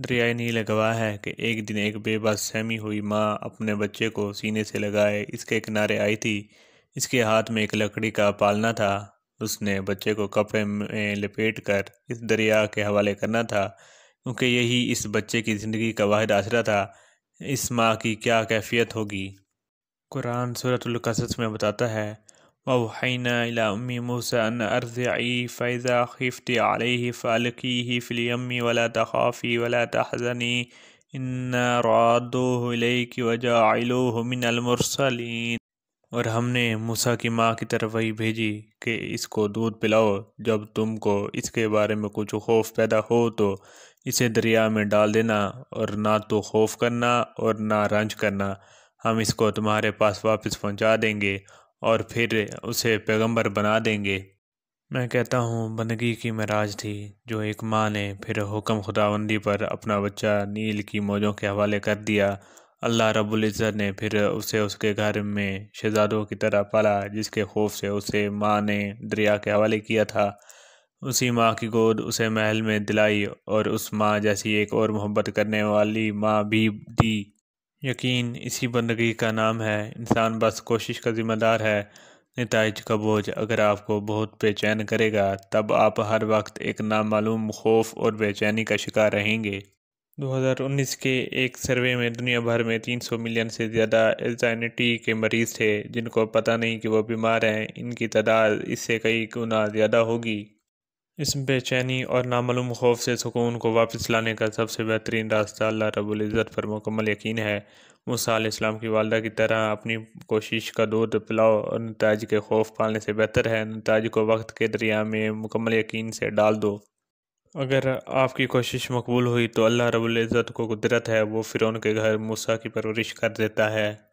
دریائے نیل گواہ ہے کہ ایک دن ایک بے بس سہمی ہوئی ماں اپنے بچے کو سینے سے لگائے اس کے کنارے آئی تھی۔ اس کے ہاتھ میں ایک لکڑی کا پالنا تھا۔ اس نے بچے کو کپڑے میں لپیٹ کر اس دریا کے حوالے کرنا تھا، کیونکہ یہی اس بچے کی زندگی کا واحد آسرا تھا۔ اس ماں کی کیا کیفیت ہوگی؟ قرآن سورۃ القصص میں بتاتا ہے، وَأَوْحَيْنَا إِلَىٰ أُمِّ مُوسَىٰ أَنْ أَرْضِعِيهِ فَإِذَا خِفْتِ عَلَيْهِ فَأَلْقِيهِ فِي الْيَمِّ وَلَا تَخَافِي وَلَا تَحْزَنِي إِنَّا رَادُّوهُ إِلَيْكِ وَجَاعِلُوهُ مِنَ الْمُرْسَلِينَ۔ اور ہم نے موسیٰ کی ماں کی طرف وحی بھیجی کہ اس کو دودھ پلاؤ، جب تم کو اس کے بارے میں کچھ خوف پیدا ہو تو اسے دریا میں ڈال دینا، اور نہ تو خوف کرنا اور نہ رنج کرنا، ہم اس کو تمہارے پاس واپس پہنچا دیں گے اور پھر اسے پیغمبر بنا دیں گے۔ میں کہتا ہوں بندگی کی معراج تھی جو ایک ماں نے پھر حکم خداوندی پر اپنا بچہ نیل کی موجوں کے حوالے کر دیا۔ اللہ رب العزت نے پھر اسے اس کے گھر میں شہزادوں کی طرح پالا، جس کے خوف سے اسے ماں نے دریا کے حوالے کیا تھا۔ اسی ماں کی گود اسے محل میں دلائی اور اس ماں جیسی ایک اور محبت کرنے والی ماں بھی دی۔ یقین اسی بندگی کا نام ہے۔ انسان بس کوشش کا ذمہ دار ہے۔ نتائج کا بوجھ اگر آپ کو بہت بے چین کرے گا، تب آپ ہر وقت ایک نامعلوم خوف اور بے چینی کا شکار رہیں گے۔ 2019 کے ایک سروے میں دنیا بھر میں 300 ملین سے زیادہ اینزائٹی کے مریض تھے جن کو پتہ نہیں کہ وہ بیمار ہیں۔ ان کی تعداد اس سے کئی گنا زیادہ ہوگی۔ اس بے چینی اور نامعلوم خوف سے سکون کو واپس لانے کا سب سے بہترین راستہ اللہ رب العزت پر مکمل یقین ہے۔ موسیٰ علیہ السلام کی والدہ کی طرح اپنی کوشش کا دودھ پلاؤ اور نتائج کے خوف پالنے سے بہتر ہے نتائج کو وقت کے دریا میں مکمل یقین سے ڈال دو۔ اگر آپ کی کوشش مقبول ہوئی تو اللہ رب العزت کو قدرت ہے، وہ فرعون کے گھر موسیٰ کی پرورش کر دیتا ہے۔